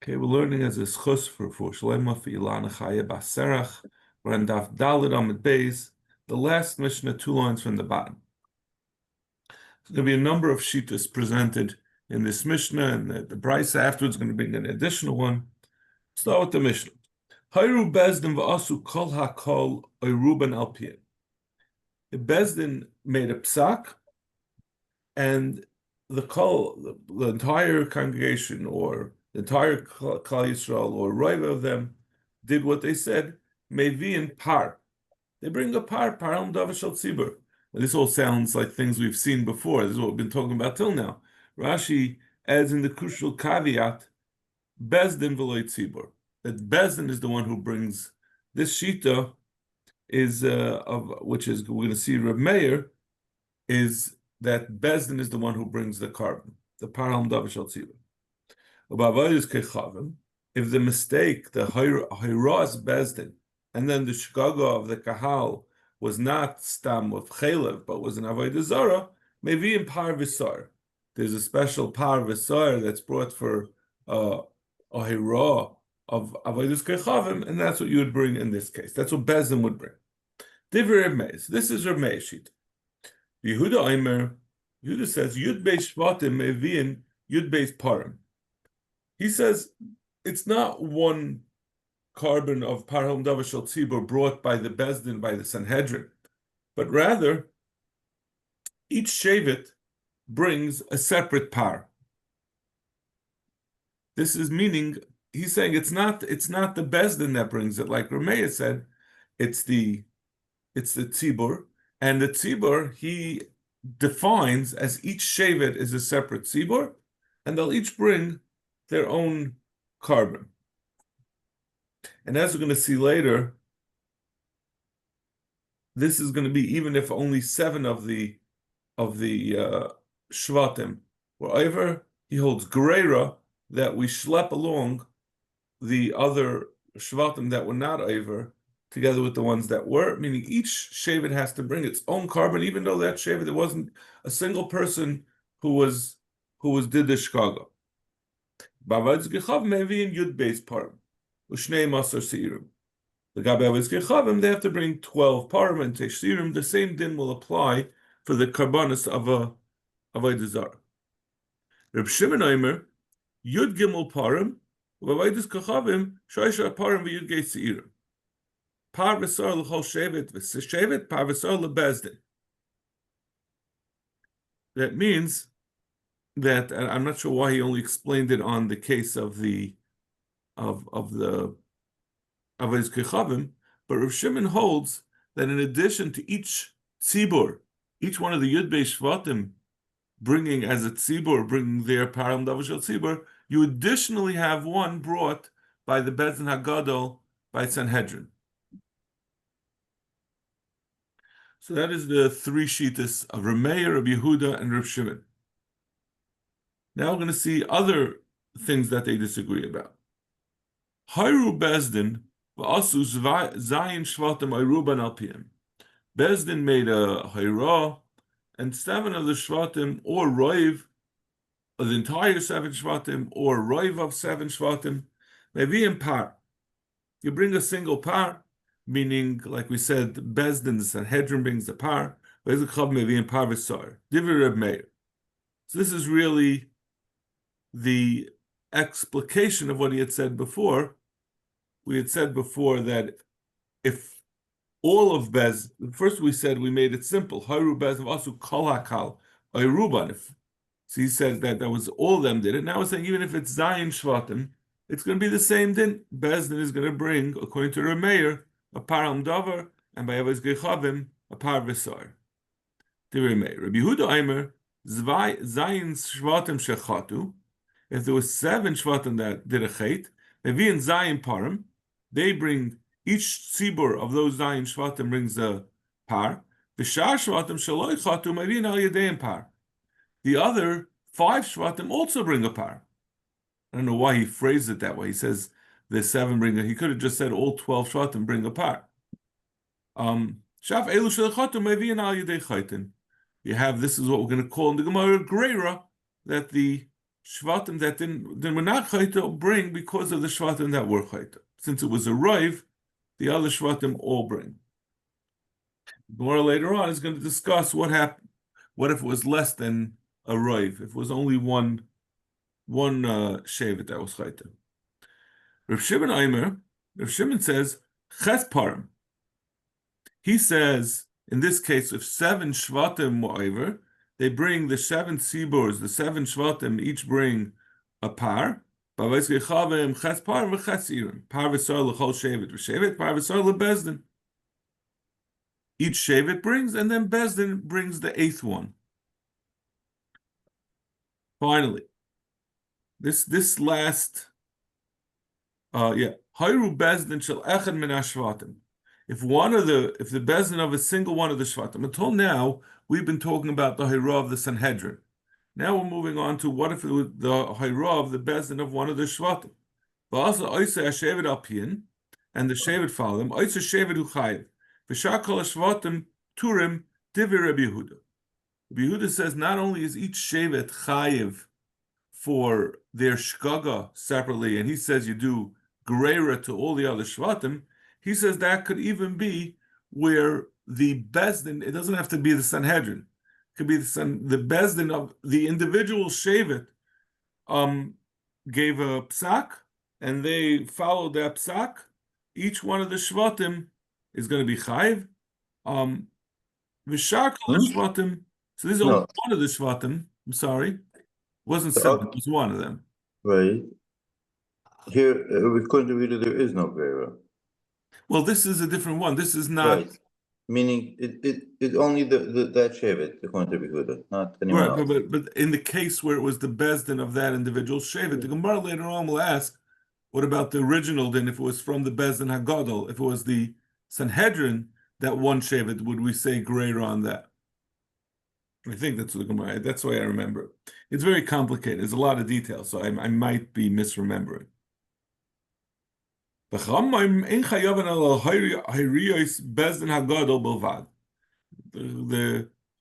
Okay, we're learning as a schus for Shlema for Ilana Chaya Baserach. We're on Daf Dalit Amud Beis, the last Mishnah, 2 lines from the bottom. There's going to be a number of shittas presented in this Mishnah, and the Brisa afterwards is going to bring an additional one. Start with the Mishnah. Hayru Bezdin v'asu kol hakol oyruban alpien. The Bezdin made a psak, and the entire congregation, or the entire Klal Yisrael, or right of them, did what they said. Mevi and par, they bring a par davashal tzibur. This all sounds like things we've seen before. This is what we've been talking about till now. Rashi adds in the crucial caveat, Bezdin v'loy tzibur, that Bezdin is the one who brings this shita. Is which is we're going to see Reb Meir is that Bezdin is the one who brings the carbon, the param davashal tzibur. If the mistake, the Horayos Bezdin, and then the shkaga of the kahal was not stam of chelev, but was an avodah zara, maybe in par v'sar. There's a special par v'sar that's brought for a hira of avodas kechavim, and that's what you would bring in this case. That's what Bezdin would bring. Divrei Reb Meir. This is Reb Meir sheet. Yehuda Aimer, Yehuda says, Yud Beis Shvatim Meviin Yud Beis Parim. He says it's not one carbon of Parham Davashal Tzibur brought by the Bezdin, by the Sanhedrin, but rather each Shevet brings a separate par. This is meaning, he's saying it's not the Bezdin that brings it, like Rameya said, it's the Tzibur, and the Tzibur he defines as each Shevet is a separate Tzibur, and they'll each bring their own carbon. And as we're going to see later, this is going to be even if only 7 of the Shvatim were over, he holds Gereira that we schlep along the other Shvatim that were not over together with the ones that were, meaning each Shevet has to bring its own carbon, even though that Shevet, there wasn't a single person who did the shkaga. Bavadz gechav meviin Yud Beis Parim, u'shnei masar seirim. The Gabavadz gechavim, they have to bring 12 parim and tesh seirim. The same din will apply for the karbanis of a avodah zara. Reb Shimon Omer, Yud Gimel Parim, u'bavadz gechavim shoysha parim v'Yud Beis Seirim. Par v'sar l'chol shevet v'shevet, par v'sar l'bezdin. That means that, and I'm not sure why he only explained it on the case of the Avodas Kechavim, but Rav Shimon holds that in addition to each tzibur, each one of the Yud Beis Shvatim bringing as a tzibur, bringing their param davashal tzibur, you additionally have one brought by the Bezdin Hagadol by Sanhedrin. So that is the 3 shittas of Reb Meir, Reb Yehuda, and Reb Shimon. Now we're going to see other things that they disagree about. Hayru Bezdin v'asu zayin shvatim oyruban alpiyim. Bezdin made a hayra, and 7 of the shvatim, or roiv, of the entire 7 shvatim, or roiv of 7 shvatim, maybe in par. You bring a single par, meaning, like we said, Bezdin, the Sanhedrin brings the par, maybe in par v'sar. Divrei Reb Meir. So this is really the explication of what he had said before. We had said before that if all of Bez, first we said we made it simple. Hayru Bez of Asu Kol Hakal Oyruban. So he said that was all of them did it. Now we're saying even if it's Zayin Shvatim, it's going to be the same din. Bezdin is going to bring, according to Reb Meir, a param davar, and by Avodas Kechavim, a par v'sar. Divrei Meir. Rabbi Yehuda Aimer, Zayin Shvatim shechatu. If there was 7 shvatim that did a chait, maybe in Zayin parim, they bring, each tzibur of those Zayin shvatim brings a par. V'shar shvatim shaloi chatu, maybe in al yadeim par. The other 5 shvatim also bring a par. I don't know why he phrased it that way. He says the 7 bring a, he could have just said all 12 shvatim bring a par. Shaf elu shalachatu, maybe in al yadei chaitin. You have, this is what we're going to call in the Gemara Gereira, that the Shvatim that were not chayta bring because of the Shvatim that were chayta. Since it was a rive, the other Shvatim all bring. More later on is going to discuss what happened. What if it was less than a rive? If it was only one shevet that was chayta. Rav Shimon Aimer, Rav Shimon says ches parim. He says in this case, if 7 shvatim were over, they bring the 7 tziburs, the 7 shvatim each bring a par. Par v'sor l'chol shevet v'shevet, par v'sor l'bezdin. Each shevet brings, and then bezdin brings the 8th one. Finally, this last, hayru bezdin shel echad min hashvatim. If the bezdin of a single one of the shvatim, until now we've been talking about the hayra of the Sanhedrin. Now we're moving on to what if it was the hayra of the bezdin of one of the shvatim. V'asa oisa hashevet alpin, and the shevet follow them. Oisa shevet uchayev. V'shar kol hashvatim turim divi Rabbi Yehuda. Rabbi Yehuda says not only is each shevet chayev for their shkaga separately, and he says you do greira to all the other shvatim. He says that could even be where the bezdin, it doesn't have to be the Sanhedrin. It could be the bezdin of the individual shevet gave a psak, and they followed that psak. Each one of the shvatim is going to be chayiv. V'shar kol shvatim. So this is only one of the shvatim. I'm sorry. It wasn't 7, it was one of them. Right. Here, according to Rita, there is no greira. Well, this is a different one. This is not right. Meaning it only that shevet, according to Yehuda, not anyone else. But in the case where it was the bezdin of that individual shevet, the Gemara later on will ask, what about the original? Then, if it was from the bezdin hagadol, if it was the Sanhedrin, that one shevet, would we say greater on that? I think that's the Gemara. That's why I remember. It's very complicated. There's a lot of details, so I might be misremembering. The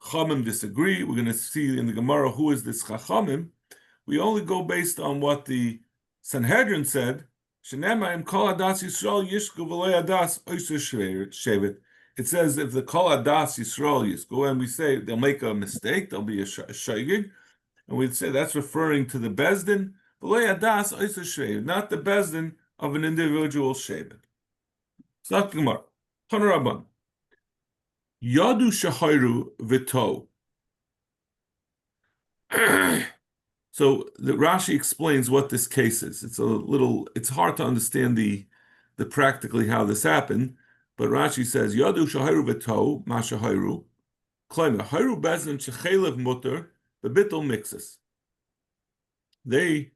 Chachamim disagree. We're going to see in the Gemara who is this Chachamim. We only go based on what the Sanhedrin said. It says if the Kol Adas Yisrael Yisgo, and we say they'll make a mistake, there'll be a shaygig, and we'd say that's referring to the Bezdin, not the Bezdin of an individual shevet. Start the Gemara. Tanaraban. Yadu shahayru v'to. So the Rashi explains what this case is. It's hard to understand the practically how this happened, but Rashi says Yadu shahayru v'to ma shahayru. Claim hayru bezdin shechelev mutter bebittel mixes. They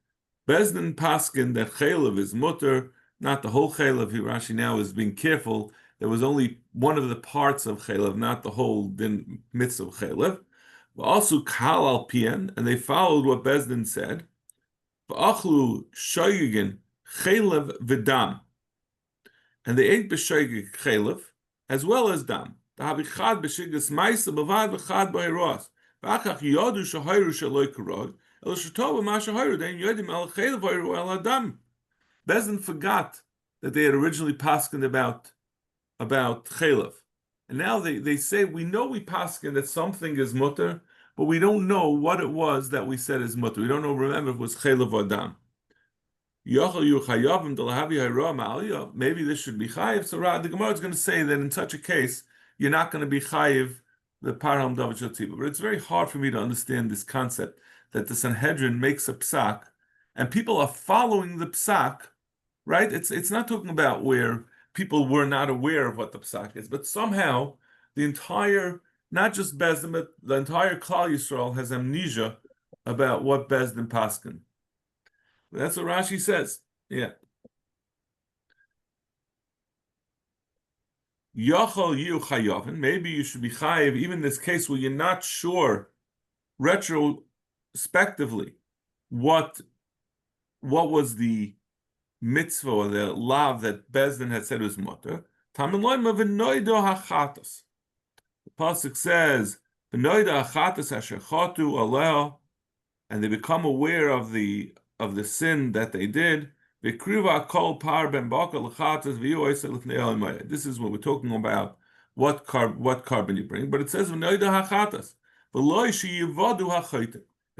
Bezdin paskin that chaylev is mutter, not the whole chaylev. Rashi now is being careful. There was only one of the parts of chaylev, not the whole din mitzvah of chaylev. But also kal al pien, and they followed what Bezdin said. V'achlu shoygin chaylev v'dam, and they ate b'shoygig chaylev as well as dam. V'havichad b'shigas ma'isa b'vad v'chad b'hiros. V'achach yodu shahayru shaloi karod. Bezdin forgot that they had originally paskined about chaylev, and now they say we know we paskin that something is mutter, but we don't know what it was that we said is mutter. We don't know. Remember, if it was chaylev or dam. Maybe this should be chayiv. So the Gemara is going to say that in such a case you're not going to be chayiv the parham davar shel. But it's very hard for me to understand this concept that the Sanhedrin makes a psak, and people are following the psak, right? It's not talking about where people were not aware of what the psak is, but somehow the entire, not just Bezdin, but the entire Klal Yisrael has amnesia about what Bezdin paskin. That's what Rashi says. Yeah. Yachal yu chayavin. Maybe you should be chayiv, even in this case where you're not sure retrospectively what was the mitzvah or the lav that Bezdin had said was mutter. The pasuk says, "B'noida achatas asher chatu aleh and they become aware of the sin that they did. This is what we're talking about. What carbon you bring, but it says it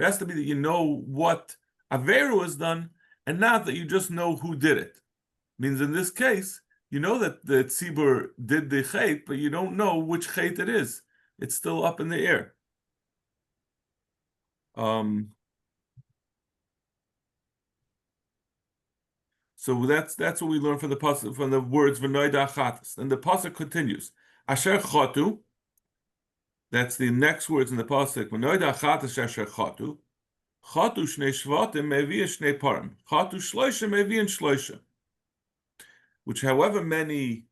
has to be that you know what avera was done, and not that you just know who did it. Means in this case, you know that the tzibur did the chait, but you don't know which chait it is. It's still up in the air. So that's what we learn from the pasuk, from the words v'noida achatas. And the pasuk continues, asher chatu. That's the next words in the pasuk. V'noida achatas asher chatu. Chatu shnei shvatim mevi shnei parim. Chatu shloisha mevi shloisha. Which, however many,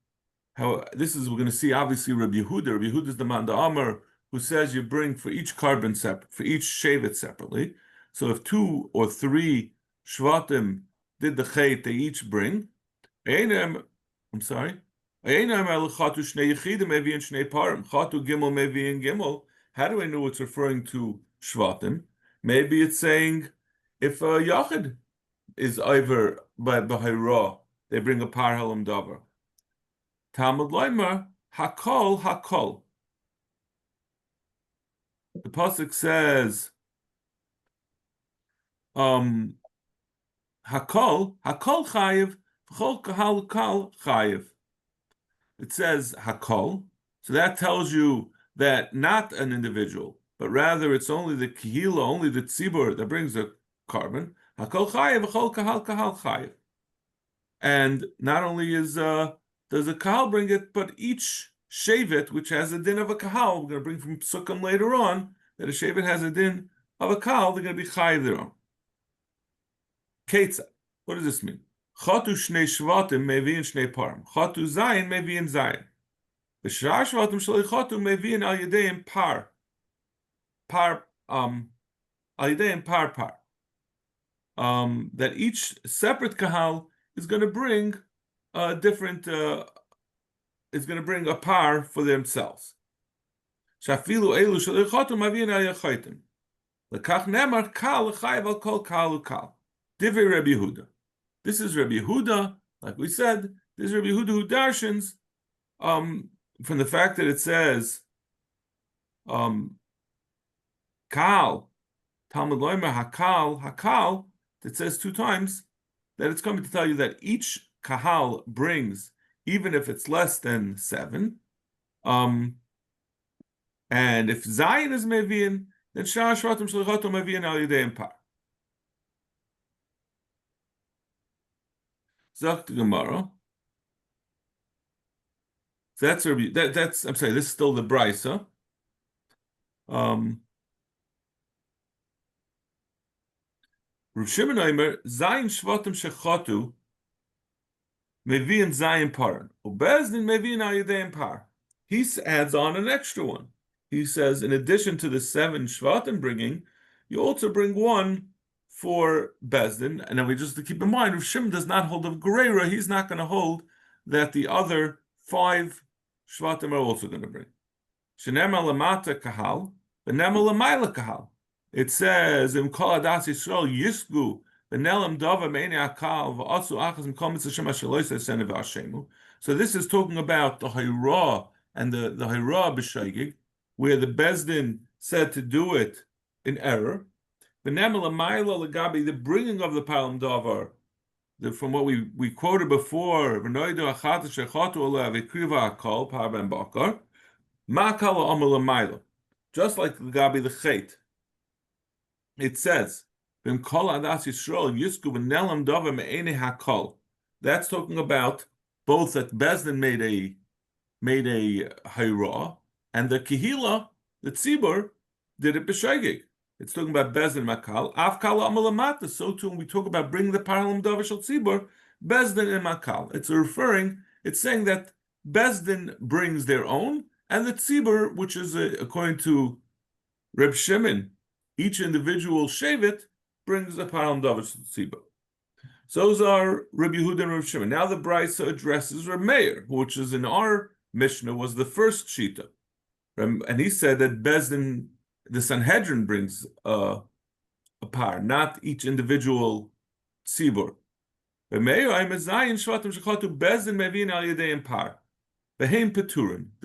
this is, we're going to see obviously Rabbi Yehuda. Rabbi Yehuda is the man Amar who says you bring for each carbon separate, for each shevet separately. So if 2 or 3 shvatim did the chait, they each bring. I'm sorry. Chatu gimel mevi and gimel. How do I know it's referring to shvatim? Maybe it's saying if a yachid is over by Bahira, they bring a par halam davar. Talmud Leimer, hakol, hakol. The pasuk says, hakol, hakol chayiv, v'chol kahal kal chayiv. It says hakol, so that tells you that not an individual, but rather it's only the kihila, only the tzibur that brings the carbon. Hakol chayiv, v'chol kahal chayiv. And not only does a kahal bring it, but each shevet, which has a din of a kahal, we're going to bring from Psukim later on, that a shevet has a din of a kahal, they're going to be chayiv their own. Ketza, what does this mean? Chatu shnei shvatim mevi'in shnei parim. Chatu zayin mevi'in zayin. V'shar shvatim shalei chatu mevi'in al yadeim par. Al yadeim par. That each separate kahal is going to bring a different, is going to bring a par for themselves. Shafilu elu shalichatu mavin al yachaitim. Lekach nemar kal l'chayiv al kol kal ukal. Divrei Rabbi Yehuda. This is Rabbi Yehuda, like we said. This is Rabbi Yehuda who darshans from the fact that it says kal, Talmud Loimer hakal. It says 2 times. That it's coming to tell you that each kahal brings, even if it's less than 7. And if Zayin is Mevian, then Shah Shvatim Shlichato Mevian Al Yedei Par. Zakt Gemara. So that's I'm sorry, this is still the Brisa. Rav Shimon Omer, Zayin Shvatim Shechatu Mevi'in Zayin Paran. Ubezdin Mevi'in Al Yedei Par. He adds on an extra one. He says, in addition to the 7 Shvatim bringing, you also bring 1 for Bezdin. And then we just to keep in mind, Rav Shimon does not hold of Gereira. He's not going to hold that the other 5 Shvatim are also going to bring. Shenema Lamata Kahal, Benema Lamaila Kahal. It says, "Im kol adas Yisrael yisgu benelam dava meini akal v'asu achas m'kol mitzvah shema shaloisa senev hashemu." So this is talking about the Hayra and the Hayra b'shaygig, where the Bezdin said to do it in error. Benelam l'mayla l'gabi, the bringing of the palam davar, from what we quoted before. V'noidu achata shechatu ola v'kriva akal par ben bakar ma'akal ha'amel l'mayla, just like l'gabi the chait. It says, that's talking about both that Bezdin made a hayra, and the kihila, the tzibur, did it b'shaygig. It's talking about Bezdin makal. Afkal amalamata. So too, when we talk about bringing the paralam davar shel tzibur, Bezdin and makal. It's saying that Bezdin brings their own, and the tzibur, which is according to Reb Shimon, each individual shevet brings a param davar tzibur. So those are Rabbi Yehuda and Rabbi Shimon. Now the Brisa addresses Reb Meir, which is in our Mishnah was the first shita, and he said that Bezdin, the Sanhedrin, brings a a par, not each individual tzibur. The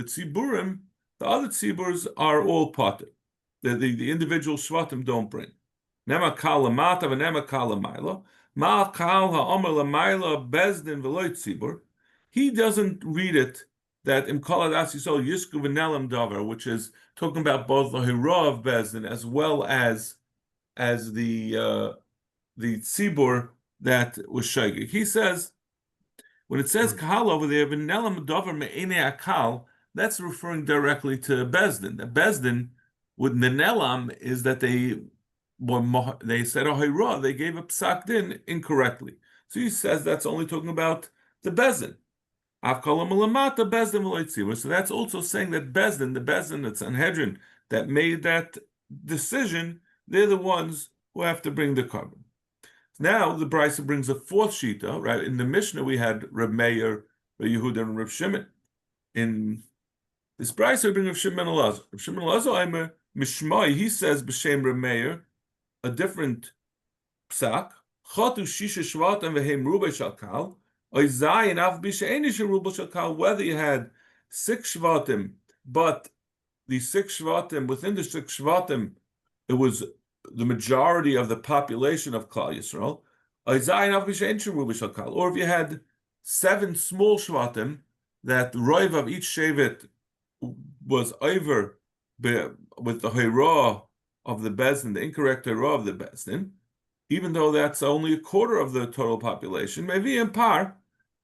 tziburim, the other tziburs are all potter. The individual shvatim don't bring. Nema kal lamata v'nema kal lamayla. Ma kal ha'omer lamayla bezdin v'loy tzibur. He doesn't read it that im kol adas yisol yisku v'nelam davar, which is talking about both the hira of bezdin as well as the tzibur that was shaygig. He says, when it says kahal over there, v'nelam davar me'ene akal, that's referring directly to bezdin. The bezdin with the nelam is that they said a hira, they gave a psak din incorrectly. So he says that's only talking about the bezdin. So that's also saying that bezdin, the bezdin, the Sanhedrin that made that decision, they're the ones who have to bring the carbon. Now the Brisa brings a fourth shita, right? In the Mishnah we had Reb Meir, Reb Yehuda, and Reb Shimon. In this Brisa we bring Reb Shimon Elazar. Reb Shimon Elazar, I'm a Mishmai, he says b'shem Reb Meir, a different psak. Chatu shisha shvatim v'hem rubei shalkal. Oizayin av b'she'eni sherubei shalkal. Whether you had 6 shvatim, but the 6 shvatim, within the 6 shvatim, it was the majority of the population of Klal Yisrael. Oizayin av b'she'eni sherubei shalkal. Or if you had 7 small shvatim, that the roiv of each shevet was over with the hira of the bezdin, the incorrect hira of the bezdin, even though that's only a quarter of the total population, maybe in par,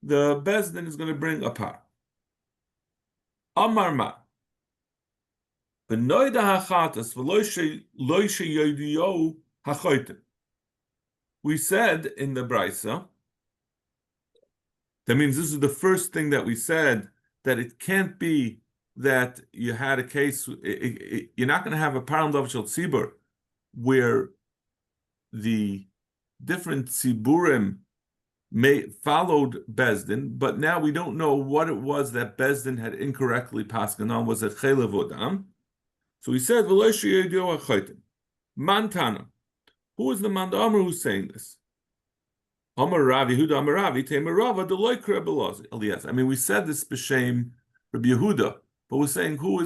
the bezdin is going to bring a par. Amar ma. We said in the Brisa, that means this is the first thing that we said, that it can't be that you had a case, you're not going to have a param davar shel tzibur where the different tziburim followed bezdin, but now we don't know what it was that bezdin had incorrectly pasken on. Was it chelev odam? So he said, Mantana. Who is the Mandamar who's saying this? Amar Rav Yehuda Amar Rav Tema Rava Deloy Krebelaz Elias. I mean, we said this b'shem Rabbi Yehuda, but we're saying who?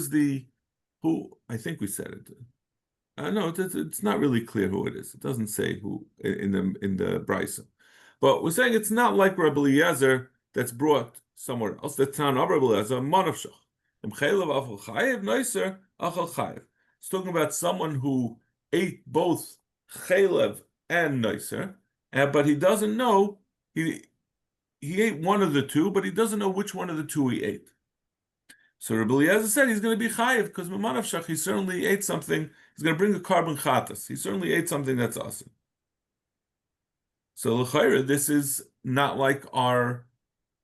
I think we said it. No, it's not really clear who it is. It doesn't say who in the Brisa, but we're saying it's not like Rabbi Eliezer that's brought somewhere else. That's not Rabbi Eliezer. Manavshach. It's talking about someone who ate both chaylev and noiser, but he doesn't know he ate one of the two, but he doesn't know which one of the two he ate. So Rabbi Eliezer said he's going to be chayiv because Mamanavshach, he certainly ate something. He's going to bring a carbon chatas. He certainly ate something that's awesome. So l'chayra, this is not like our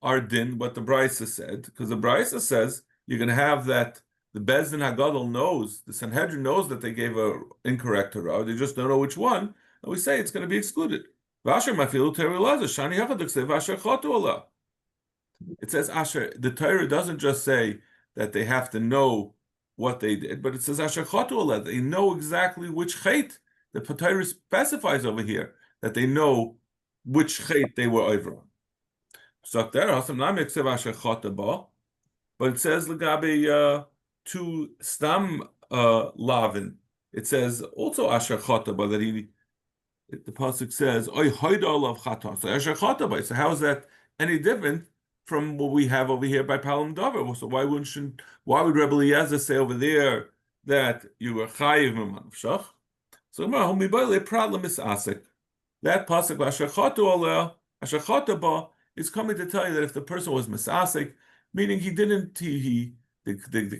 din, what the Brisa said, because the Brisa says you're going to have that the Bezdin Hagadol knows, the Sanhedrin knows that they gave a incorrect Torah. They just don't know which one, and we say it's going to be excluded. It says Asher. The Torah doesn't just say that they have to know what they did, but it says Asher Chotu Olah. They know exactly which chait. The Torah specifies over here that they know which chait they were over on. But it says Legabe to Stam Lavin. It says also Asher Chotaba that the pasuk says Oy Hoidol of Chatos. So Asher Chotaba. So how is that any different from what we have over here by Palam Dover? So why would Rebbe Eliezer say over there that you were chayiv Mamanavshach? So the problem is asik. That pasuk Asher Chotaba is coming to tell you that if the person was misasik, meaning he didn't, the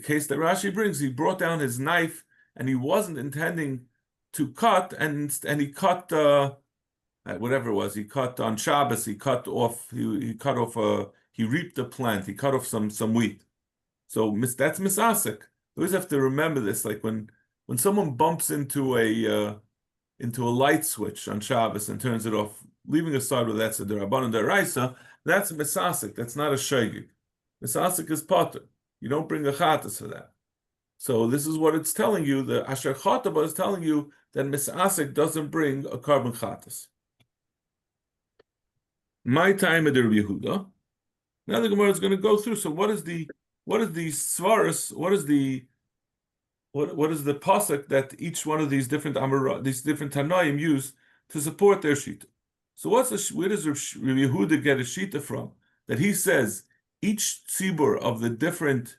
case that Rashi brings, he brought down his knife and he wasn't intending to cut, and he cut whatever it was. He cut on Shabbos. He cut off. He reaped the plant. He cut off some wheat. So that's misasik. You always have to remember this. Like when someone bumps into a light switch on Shabbos and turns it off, leaving aside whether that's a derabanan deraisa, that's misasik. That's not a shaygig. Misasik is potter. You don't bring a chatas for that. So this is what it's telling you. The Asher Chotaba is telling you then Misasik doesn't bring a carbon chatas. My time at the Rabbi Yehuda. Now the Gemara is going to go through. So what is the svarus? What is the pasuk that each one of these different Tanaim use to support their shita? So where does Rabbi Yehuda get a shita from? That he says each tzibur of the different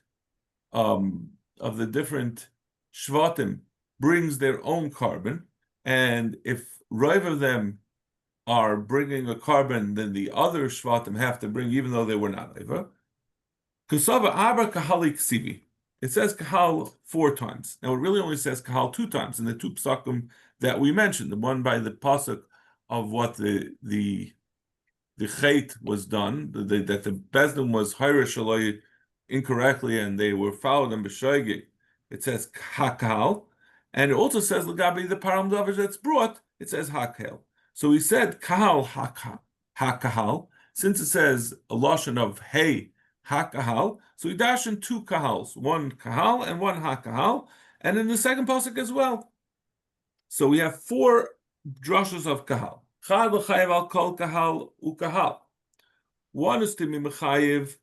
shvatim brings their own carbon, and if rive of them are bringing a carbon, then the other shvatim have to bring, even though they were not rive. Kusava abra kahali ksivi. It says kahal 4 times. Now it really only says kahal 2 times in the 2 psakim that we mentioned. The one by the pasuk of what the chait was done, that the bezdin was hayra incorrectly, and they were fouled and b'shoigig. It says hakal, and it also says l'gabi the param davar that's brought. It says hakel. So he said kahal hakahal. Since it says a lashon of hey hakahal, so he dashed in 2 kahals, 1 kahal and 1 hakahal, and in the second pasuk as well. So we have 4 drashas of kahal. Chad l'chayev al kol kahal ukahal. One is to be mechayev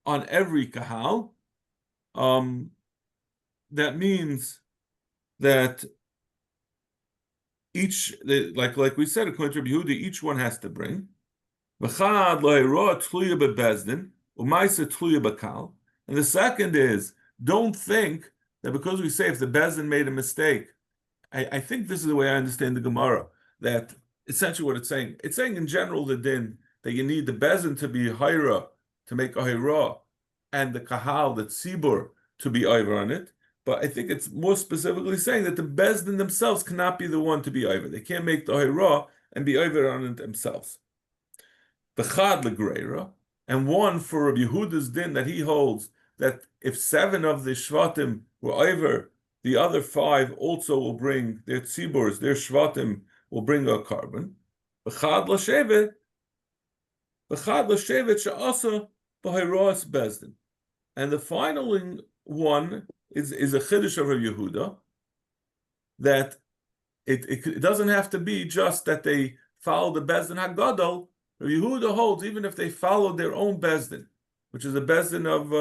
on every kahal. That means that like we said, according to Rabbi Yehuda, each one has to bring. V'chad lo'ero tluya bebezdin u'maisa tluya bakal. And the second is, don't think that because we say if the bezdin made a mistake. I think this is the way I understand the Gemara, that essentially what it's saying in general the din that you need the bezdin to be hayra to make a hayra, and the kahal, the tzibur, to be over on it. But I think it's more specifically saying that the bezdin themselves cannot be the one to be over. They can't make the hayra and be over on it themselves. B'chad legreira, and one for Rabbi Yehuda's din that he holds that if 7 of the shvatim were over, the other 5 also will bring their tziburs, their shvatim will bring a carbon. B'chad l'shevet she'asa b'hayras bezdin. And the final one is a chiddush of Rabbi Yehuda, that it doesn't have to be just that they follow the bezdin hagadol. Rabbi Yehuda holds even if they follow their own bezdin, which is a bezdin of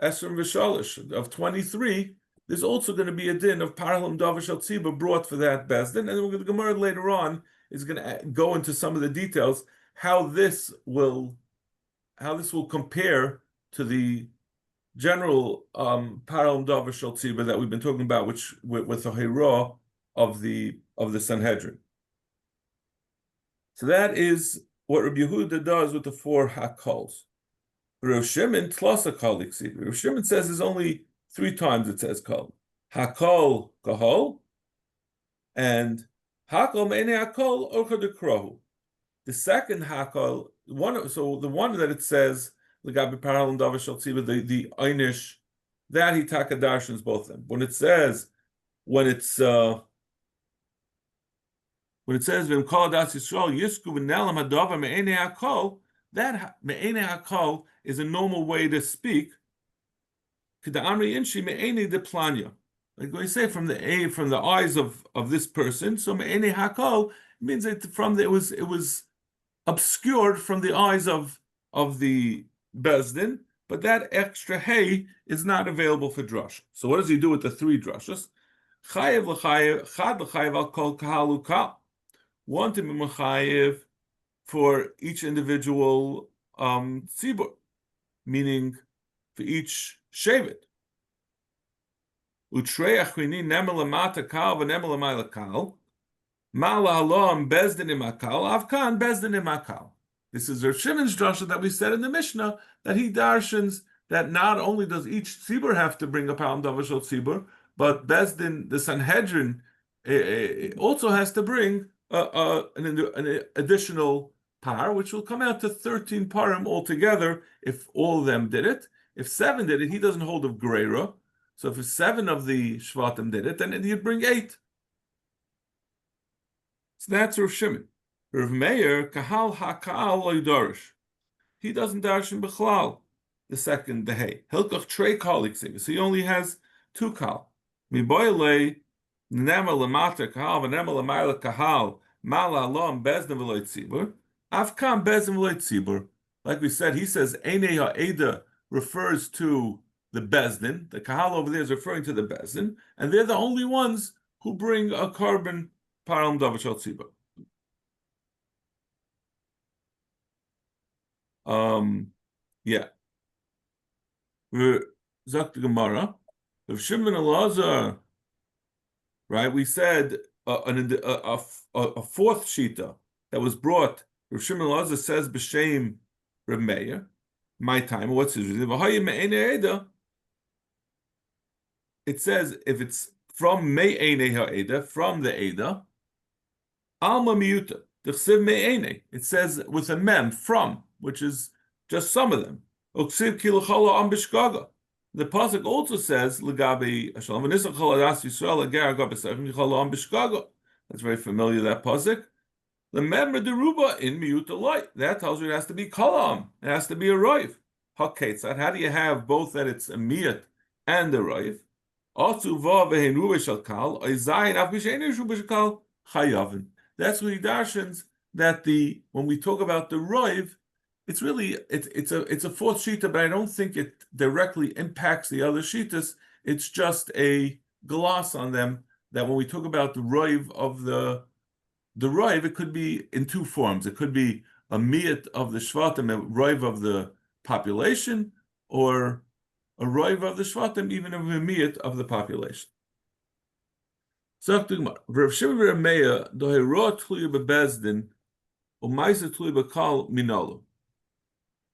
Esrim v'Shalish of 23. There's also going to be a din of Paralim Davashal Tziba brought for that bezdin, and the Gemara later on is going to go into some of the details how this will compare to the general Paralim Davashal Tziba that we've been talking about, which with the Hira of the Sanhedrin. So that is what Rabbi Yehuda does with the 4 hakols. Rav Shimon tlosa kol iksiv. Rav Shimon says there's only 3 times it says kol. Hakol kahol, and hakol me'ene hakol orcha dekrohu. The second hakol, the one that it says legabi parallel davashal tziva, the einish, that he takadarshans both of them. When it says v'im kol adas Yisrael yisku v'nelam hadavar me'ene hakol, that me'ene hakol is a normal way to speak. Like we say from the eyes of this person, so me'ene hakol means that it was obscured from the eyes of the bezdin, but that extra hey is not available for drush. So what does he do with the 3 drushes? Chayev l'chayev, chad l'chayev al kol kahal ukal. One to be mechayev for each individual tzibur, meaning for each shevet. Utrei achrini nemel lamata kal v'nemel lamayla kal. Mala halom bezdin imakal avkan bezdin imakal. This is Rav Shimon's drasha that we said in the Mishnah, that he darshans that not only does each tzibur have to bring a pound of davashal tzibur, but bezdin, the Sanhedrin, also has to bring an additional par, which will come out to 13 parim altogether if all of them did it. If 7 did it, he doesn't hold of greira. So if 7 of the shvatim did it, then you'd bring 8. So that's Rav Shimon. Rav Meir, kahal hakal loydarish. He doesn't darshan b'chlal. The second, the hay. Hilkach trei kalik. So he only has 2 kal. Miboyle Nema lamata kahal, v'nema lamayla kahal, mala alom bezdin v'loy tzibur, afkam bezdin v'loy tzibur. Like we said, he says, Einei ha'eda refers to the bezdin. The kahal over there is referring to the bezdin, and they're the only ones who bring a carbon param davar shel tzibur. Yeah. Zok the Gemara. If Shimon Elazar, right? We said a fourth shita that was brought. Rav Shimon Elazar says b'shem Reb Meir. My time. What's his reason? It says if it's from Me'ene ha'eda, from the Eda, Alma miuta. It says with a mem from, which is just some of them. The pasuk also says That's very familiar. That pasuk. Remember the ruba in miuta light. That tells you it has to be kalam. It has to be a roiv. Haketzad. How do you have both that it's a miyat and a roiv? Also va vehen ruba shal kal. Oizayin af b'shein ruba shal kal chayavin. That's what he darshans that when we talk about the roiv, it's really it's a fourth shita, but I don't think it directly impacts the other shitas. It's just a gloss on them that when we talk about the roiv of the roiv, it could be in two forms. It could be a miyat of the shvatim, a roiv of the population, or a roiv of the shvatim, even of a miyat of the population. Rav Shimon Rav Meir dohero tluya bebezdin u'maisa tluya bekal minolu.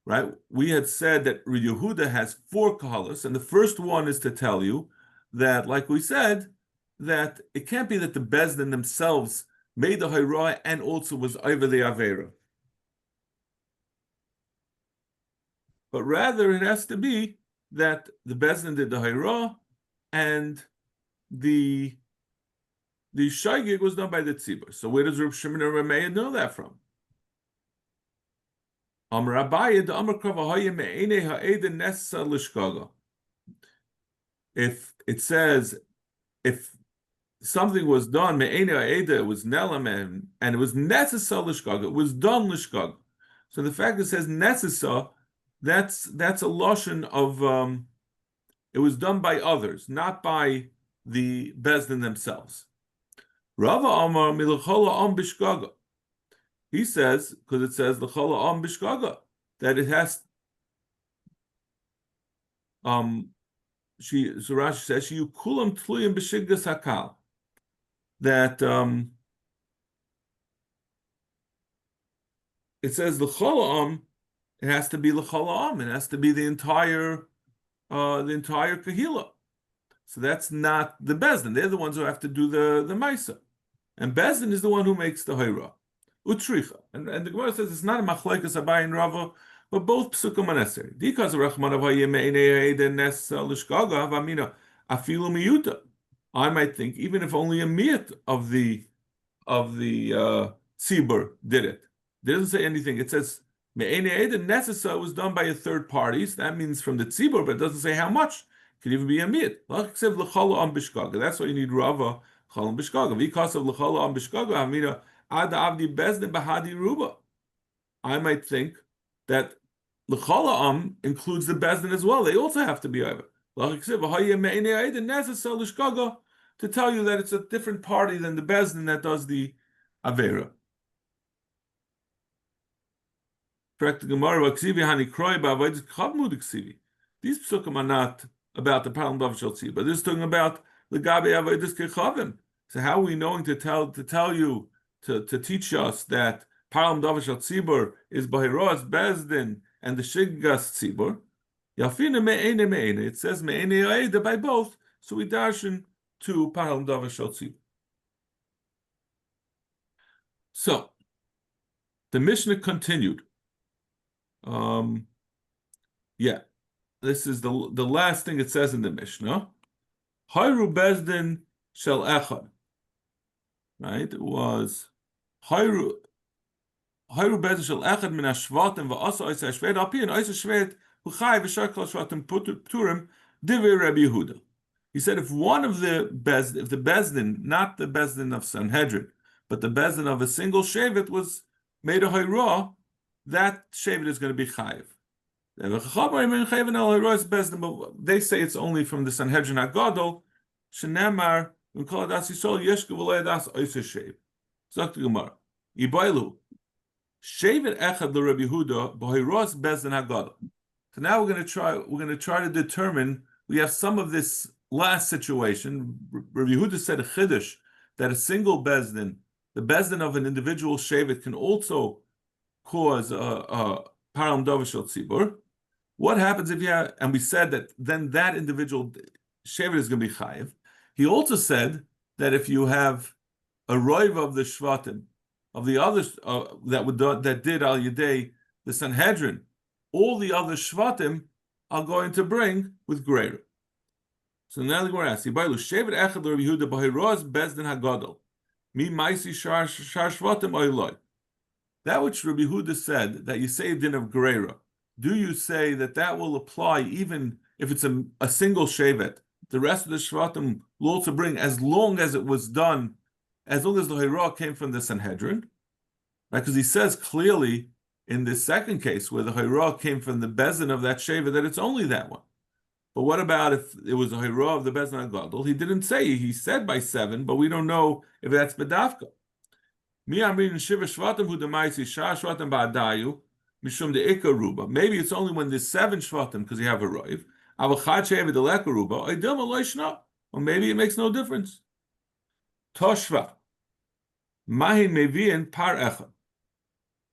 Right? We had said that Rav Yehuda has 4 kahalas, and the first one is to tell you that, like we said, that it can't be that the bezdin themselves made the hayra and also was over the avera, but rather it has to be that the bezdin did the hayra and the shaygig was done by the tzibur. So where does Rav Shimon Rav Meir know that from? Amar Abaye the Amar Kavahaya me'ene ha'eda nessa l'shkaga. If it says if something was done me'ene ha'eda, it was nelam and it was necessary l'shkaga, it was done l'shkaga. So the fact that it says necessary, that's a loshon of it was done by others, not by the bezdin themselves. Rava Amar milchola am bishkaga. He says, because it says l'chola am bishkaga, that it has. So Rashi says you kulam tluyim b'shigdas hakal. That it says l'chola am. It has to be l'chola am. It has to be the entire kahila. So that's not the bezdin. They're the ones who have to do the maisa, and bezdin is the one who makes the hayra. Utricha, and the Gemara says it's not a machlekes Abaye and Rava, but both psukim are necessary. Because Rachman Avayim Me'enei Ha'eda Nes L'Shkaga V'Amina Afilu Miyuta. I might think even if only a miyat of the tzibur did it. It doesn't say anything. It says Me'enei Ha'eda Nesa was done by a third party. So that means from the tzibur, but it doesn't say how much. It could even be a miyat. That's why you need Rava Chalam Bishkaga. Because of L'Chala Am Bishkaga Amina. I might think that l'chala am includes the bezdin as well. They also have to be over. To tell you that it's a different party than the bezdin that does the avera. These psukim are not about the palam davar shel tzibur, but this is talking about the gabe avodas kechavim. So how are we knowing to tell you? To teach us that param davar shel tzibur is bahiros bezdin and the shiggas tzibur. Yafina me'ene me'ene. It says me'ene ha'eda by both, so we darshan to param davar shel tzibur. So the Mishnah continued. This is the last thing it says in the Mishnah. Hayru bezdin shel echad. Right? It was Hayru bezdin shel echad min hashvatim va'asa oisa hashvet al pi and oisa shvet huchai v'shar kol hashvatim pturim divrei Rabbi Yehuda. He said if one of the if the Bezdin, not the Bezdin of Sanhedrin, but the Bezdin of a single Shevet was made a Hayrah, that Shevet is going to be Chayiv. They say it's only from the Sanhedrin HaGadol, Shenemar, V'kol Adas Yisrael, Yeshku V'lei Adas Oiseh Shev. Zok the Gemara. Yibailu. Shevet Echad LeRabbi Yehuda, B'Hayros Bezdin HaGadol. So now we're going to try to determine, we have some of this last situation. Rabbi Yehuda said a chiddush that a single bezdin, the bezdin of an individual shevet, can also cause a param davashel tzibur. What happens if you have, and we said that then that individual shevet is going to be chayiv. He also said that if you have a roiv of the shvatim, of the others that did al yedei the Sanhedrin, all the other shvatim are going to bring with greater. So now the Gemara asks, "Yibaylu shevet echad Rabbi Yehuda b'Hayros bezdin hagadol mi ma'isi shar shvatim oiloi." That which Rabbi Yehuda said that you say a din of greater, do you say that will apply even if it's a single shevet? The rest of the shvatim will also bring as long as it was done, as long as the Hayrah came from the Sanhedrin, right? Because he says clearly in this second case where the Hayrah came from the bezdin of that shevet that it's only that one. But what about if it was a Hayrah of the bezdin hagadol? He didn't say. He said by 7, but we don't know if that's bedavka. Maybe it's only when there's 7 shvatim because you have a roiv. Or maybe it makes no difference. Toshva. Mahin mevi'in par echad.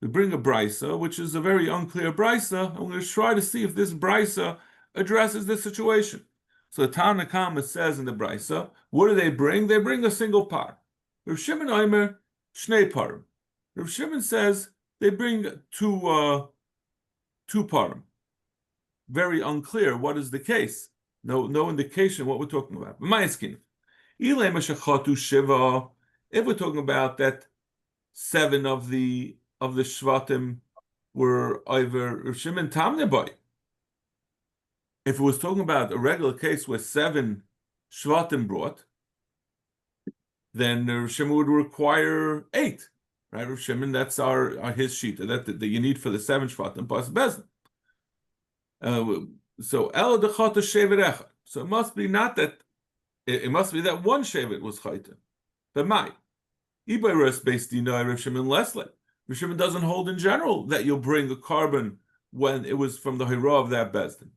We bring a brisa, which is a very unclear brisa, and we're going to try to see if this brisa addresses this situation. So the Tana Kama says in the brisa, what do they bring? They bring a single par. Rav Shimon Omer shnei parim. Rav Shimon says they bring two parim. Very unclear what is the case. No indication what we're talking about. If we're talking about that 7 of the shvatim were over Rav Shimon Tamneboy. If it was talking about a regular case where 7 shvatim brought, then Rav Shimon would require 8, right? Rav Shimon, that's his shita that you need for the 7 shvatim plus bezdin. So el dechata shevet echad. So it must be not that it must be that one shevet was chayta. But my Ibayres based dinah Rav Shimon Leslie. Rav Shimon doesn't hold in general that you'll bring a carbon when it was from the Hayrah of that bezdin.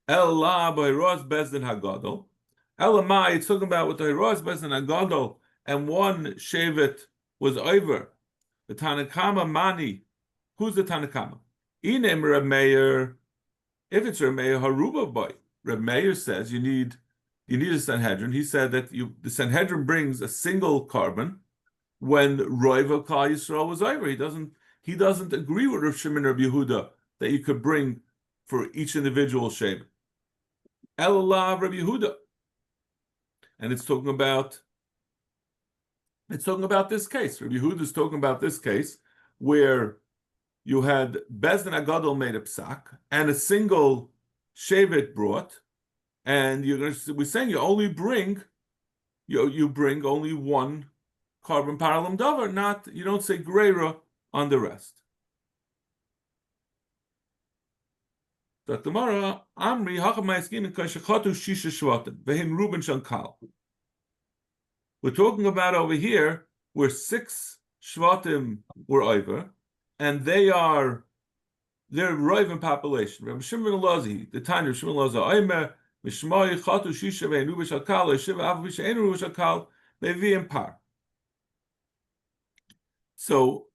El la b'Hayros bezdin hagadol. Elamai, it's talking about with the Hayrah's bezdin hagadol, and one shevet was over. The Tanakama mani. Who's the Tanakama? Inem Reb Meir. If it's Reb Meir haruba boy, Reb Meir says you need a Sanhedrin. He said that the Sanhedrin brings a single carbon when Roiv of Klal Yisrael was over. He doesn't agree with Rav Shimon or Yehuda that you could bring for each individual shevet. Elah Rabbi Yehuda, and it's talking about this case. Rabbi Yehuda is talking about this case where you had bezdin hagadol made a psak and a single shevet brought, and we're saying you only bring you bring only one carbon paralam davar, you don't say greira on the rest. That tomorrow, Amri Hachamaiskin and Kashachatu Shisha Shvatim, Vehim Ruben Shankal. We're talking about over here where 6 Shvatim were over, and they're Roiv in population. Rabbi Shimon Lazi, the time of Shimon Lazi, Omer, Mishmai Chatu Shisha Vehim Ruben Shankal, Shiva Avavisha Ein Ruben Shankal, Levi Par. So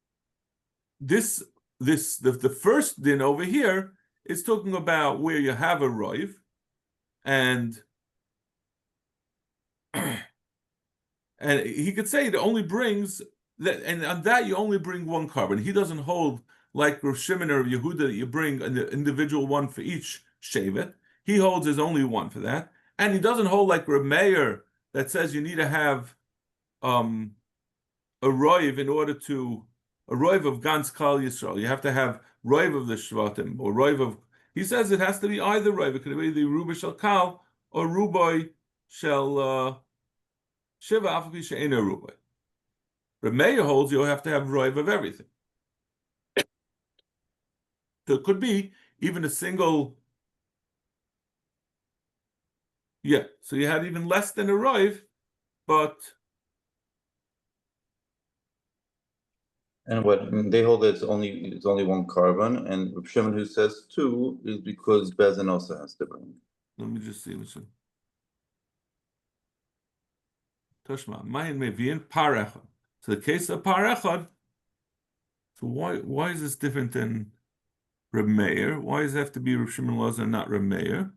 the first din over here is talking about where you have a roiv, and he could say it only brings that, and on that you only bring one carbon. He doesn't hold like Rav Shimon or Yehuda that you bring an individual one for each shevet. He holds there's only one for that, and he doesn't hold like Reb Meir that says you need to have a roiv in order to a roiv of Gans Klal Yisrael. You have to have roiv of the Shvatim or roiv of. He says it has to be either roiv. It could be the Ruba Shalkal or Rubai shall shiva afapi she'ena rubai. But Meir holds you have to have roiv of everything. So it could be even a single. Yeah, so you had even less than a roiv, but. And what they hold that it's only one carbon, and Reb Shimon who says two is because Bezin also has to bring. Let me just see what's in. Toshma, Mayin Mevian Parechad. So the case of Parechad. So why is this different than Reb Meir? Why does it have to be Reb Shimon Lazar and not Reb Meir?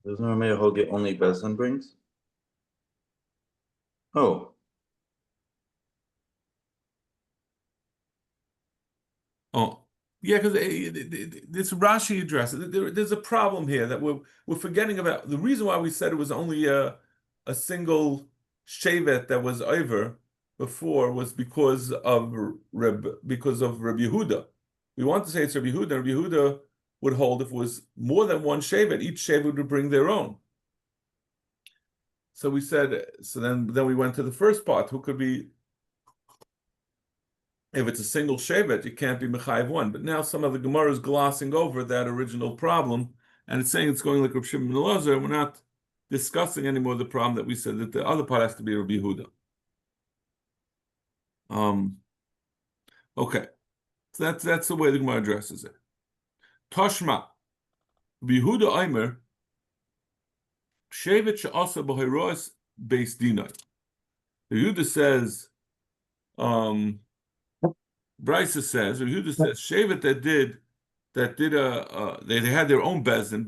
Doesn't Reb Meir hold you only Bezin brings? Oh. Oh, yeah, because this Rashi addresses. There's a problem here that we're forgetting about. The reason why we said it was only a single shevet that was over before was because of Reb Yehuda. We want to say it's Reb Yehuda. Reb Yehuda would hold if it was more than one shevet, each shevet would bring their own. So we said. So then we went to the first part. Who could be? If it's a single shevet, you can't be mechayiv one. But now some of the Gemara is glossing over that original problem, and it's saying it's going like Reb Shimon ben Elazar. We're not discussing anymore the problem that we said that the other part has to be Rabbi Yehuda. Okay, so that's the way the Gemara addresses it. Toshma, Rabbi Yehuda Aimer, shevet she'asa b'Horayos beis dinai. Yehuda says, Brisa says, or Yehuda says, shevet they had their own bezin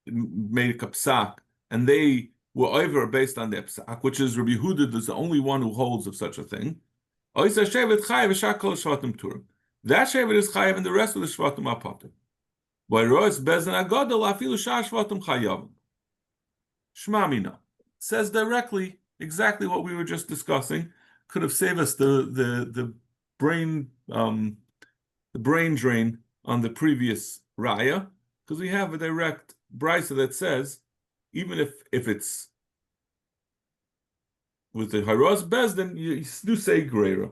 made a psak, and they were over based on their psak, which is Rabbi Yehuda is the only one who holds of such a thing. That shevet is chayiv, and the rest of the shvatim are patur. By rois bezin agadol afilu shar shvatim chayav. Shmamina says directly exactly what we were just discussing. Could have saved us the brain drain on the previous raya, because we have a direct brisa that says even if it's with the Haraz Bezdin, you do say greater.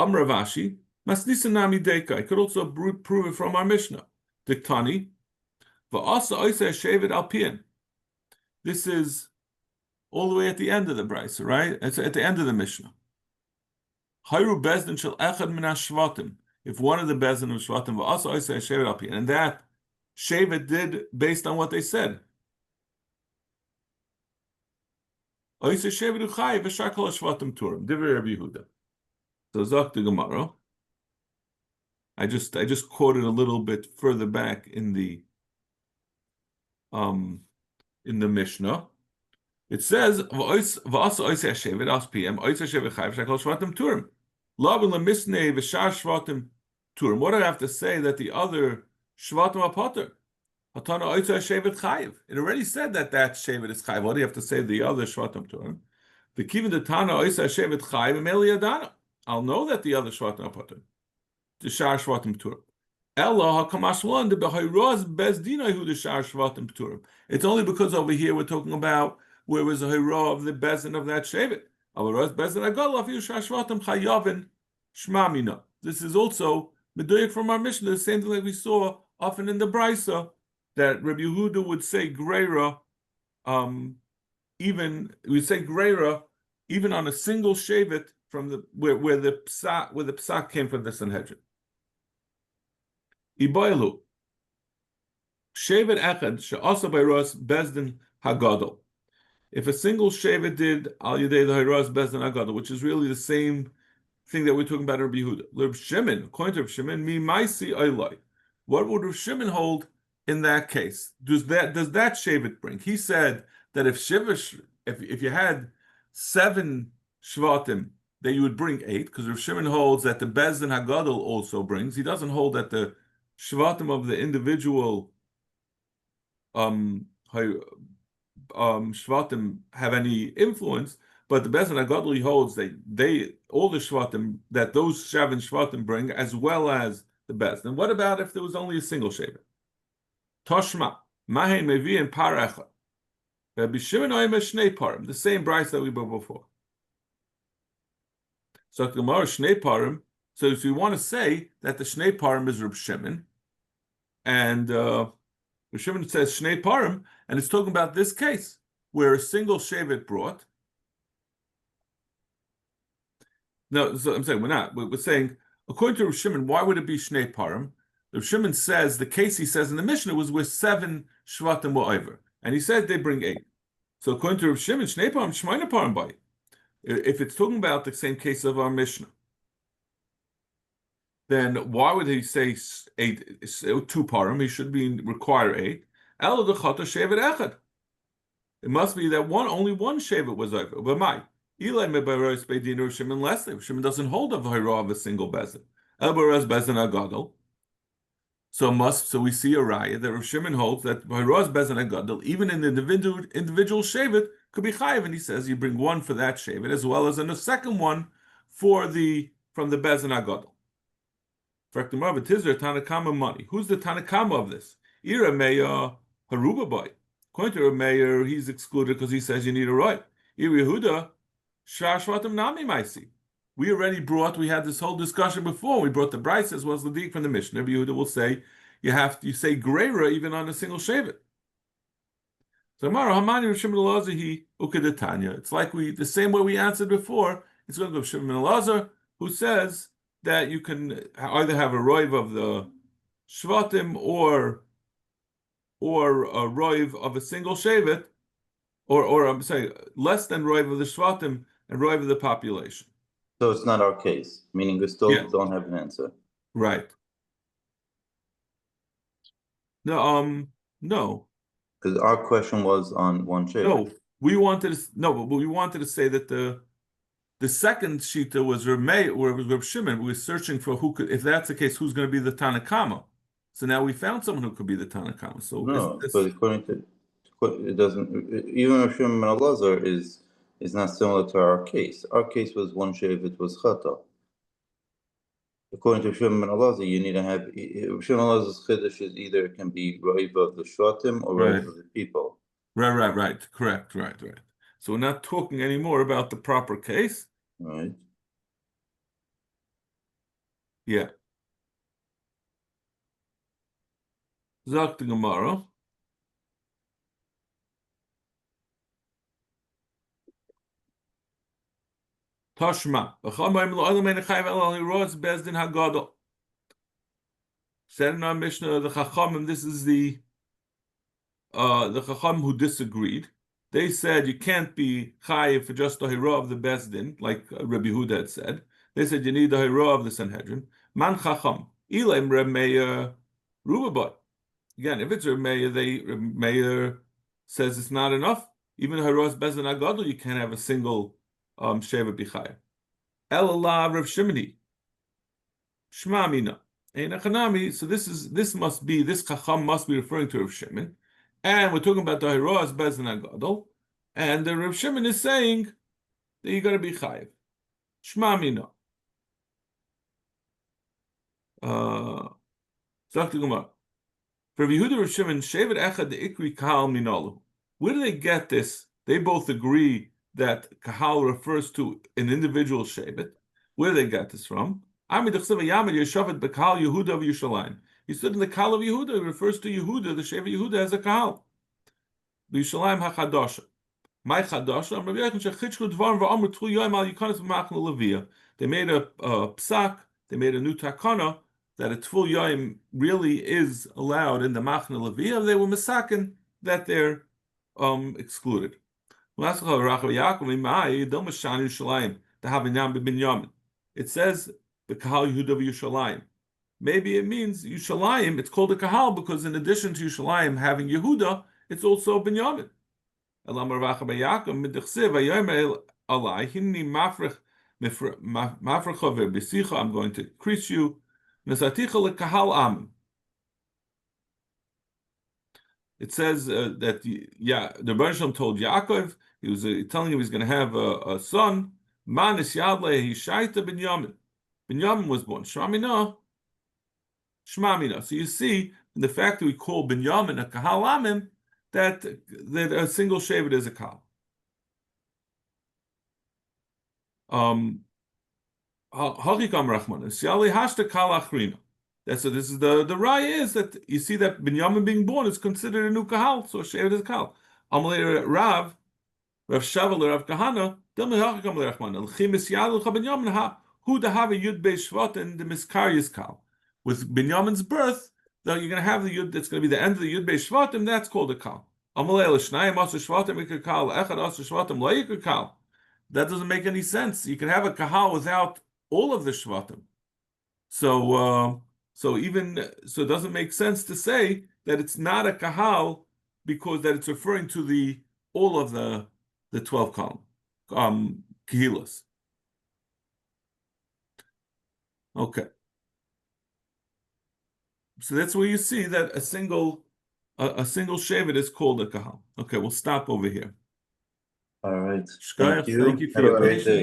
Amravashi, Masnisa Nami Deka. I could also prove it from our Mishnah. Diktani, Va'asa Oisa Shevet Alpian. This is all the way at the end of the brisa, right? It's at the end of the Mishnah. Hayru Bezdin shel echad min hashvatim. If one of the Bezdin of Shvatim Va'asa Oisa Shevet Alpian, and that Shevet did based on what they said. Oisa Shevet Uchai v'shakol hashvatim turim. Divrei Rabbi Yehuda. So Zok the Gemara. I just quoted a little bit further back in the Mishnah. It says v'asa oisa shevet as PM oisa shevet chayv shakol shvatim turim. Lavin lemisnei v'shar shvatim turim. What do I have to say that the other shvatim are potter? Hatana oisa shevet chayv. It already said that shevet is chayv. What do you have to say the other shvatim turim? The kivin the tana oisa shevet chayv emeli adana. I'll know that the other shvatim are potter. The shar shvatim turim. Ella hakamashlan the behayraz bezdina hu the shar shvatim turim. It's only because over here we're talking about where was the hira of the bezin of that shevet. Avaraz bezin agal afiyu shar shvatim chayavin shmamina. This is also meduyik from our Mishnah, the same thing that we saw often in the brisa that Rabbi Yehuda would say greira, even on a single shevet from the where the psak came from the Sanhedrin. Iboilu shevet echad she'asa b'ros bezdin hagadol. If a single shevet did al yedei the hayraz bezdin hagadol, which is really the same thing that we're talking about Rabbi Yehuda. Reb Shimon, according to Reb Shimon, mi maisi oilai. What would Reb Shimon hold in that case? Does that shevet bring? He said that if you had 7 shvatim, that you would bring 8, because Reb Shimon holds that the bezdin hagadol also brings. He doesn't hold that the shvatim of the individual shvatim have any influence, but the Bezdin HaGadol he holds that all the shvatim that those 7 shvatim bring, as well as the Bezdin. What about if there was only a single shevet? Toshma mahen mevi and parecha. Rabbi Shimon Oimer Shnei Parim, the same price that we brought before. So the Gemara Shnei Parim. So if we want to say that the Shnei Parim is Reb Shimon, and Reb Shimon says Shnei Parim, and it's talking about this case where a single shevet brought. No, so I'm saying we're not. We're saying according to Reb Shimon, why would it be Shnei Parim? Reb Shimon says the case he says in the Mishnah was where 7 shvatim were over, and he said they bring 8. So according to Reb Shimon, Shnei Parim, Shmeina Parim by. If it's talking about the same case of our Mishnah, then why would he say 8, 2 parim? He should require 8. El dechata shevet echad. It must be that only one shevet was over. But my Ilay mebaros beidin Rav Shimon less. Rav Shimon doesn't hold of the hira of a single bezin. El baros bezin agadol. So we see a raya that Rav Shimon holds that hiras bezin agadol, even in the individual shevet, could be chayiv, and he says you bring one for that shevet as well as a second one from the bezin agadol. Tanakama money. Who's the Tanakama of this? Ira Meya Haruba boy. According to Meir, he's excluded because he says you need a right. Ira Yehuda Shashvatam Nami Maisi. We had this whole discussion before. We brought the Bryce as well as the Dik from the Mishnah. Yehuda will say you say Greira even on a single shevet. So Mara Hamani Rishim Elazahi Ukadetanya. It's like the same way we answered before. It's going to go Shimon Elazar, who says that you can either have a roiv of the shvatim or a roiv of a single shevet, or I'm saying less than roiv of the shvatim and roiv of the population. So it's not our case, meaning we still don't have an answer. Right. No. Because our question was on one shevet. No, we wanted to say that the second shita was Reb Shimon. We were searching for if that's the case, who's going to be the Tanakama. So now we found someone who could be the Tanakama. So no, but according to it doesn't. Even Reb Shimon ben Elazar is not similar to our case. Our case was one shevet was chata. According to Shimon ben Elazar, you need to have Shimon ben Elazar's chiddush is either it can be roiv of the shvatim or roiv of the people. Right. Correct. Right. So we're not talking anymore about the proper case. Right. Yeah. Zok the Gemara. Tashma. Said in our Mishnah, the Chachamim, this is the Chacham who disagreed. They said you can't be chayiv for just the hira of the Bezdin, like Rabbi Huda had said. They said you need the hira of the Sanhedrin. Man Chacham. Ilaim Reb Meir Rubabai. Again, if it's Reb Meir, Reb Meir says it's not enough. Even hiras Bezdin Agadol, you can't have a single sheva bichayiv. El Allah Rav Shimoni. Shma Mina. So this Chacham must be referring to Rav Shimon. And we're talking about the hiras Bezdin Agadol. And the Rav Shimon is saying that you got to be chayiv. Shma Mina. Zok the Gemara. For Yehuda Rav Shimon, Shevet Echad the Ikri Kahal Minalu. Where do they get this? They both agree that Kahal refers to an individual Shevet. Where do they get this from? He stood in the Kahal of Yehuda. It refers to Yehuda. The Shevet Yehuda as a Kahal. B'Yushalayim HaChadasha. My Chadasha. They made a psak. They made a new takana that a Tful Yom really is allowed in the Machna Leviyah. They were misakin that they're excluded. It says the Kahal Yehuda of Yushalayim. Maybe it means Yushalayim. It's called a Kahal because in addition to Yushalayim having Yehuda, it's also Binyamin. I'm going to increase you. It says that the Rebbe Shalom told Yaakov, he was telling him he's going to have a son. Manis Yadle Hishaita Binyamin. Binyamin was born. Shmamina. So you see, the fact that we call Binyamin a Kahal Amim, that a single shevet is a kal. Hachikam Rachman, Siali Hashta Kal Achrina. That's so. This is the raya is that you see that Binyamin being born is considered a new kahal, so shevet is a kal. Amalei Rav Shavel Rav Kahana. Dem Hachikam Rachman. L'chimis Yad L'cha ha hu dehave Yud Beis Shvat and the Miskaryis kal. With Binyamin's birth, now you're going to have the Yud. That's going to be the end of the Yud Beis Shvat, and that's called a kal. Amalei L'shnayim Aser Shvatim Ikakal Echad Aser Shvatim Lo Yikakal. That doesn't make any sense. You can have a kahal without all of the shvatim. So it doesn't make sense to say that it's not a kahal because that it's referring to all of the 12 kahilas. Okay. So that's where you see that a single shevet is called a kahal. Okay, we'll stop over here. All right. Thank you for Have a your great patience. day.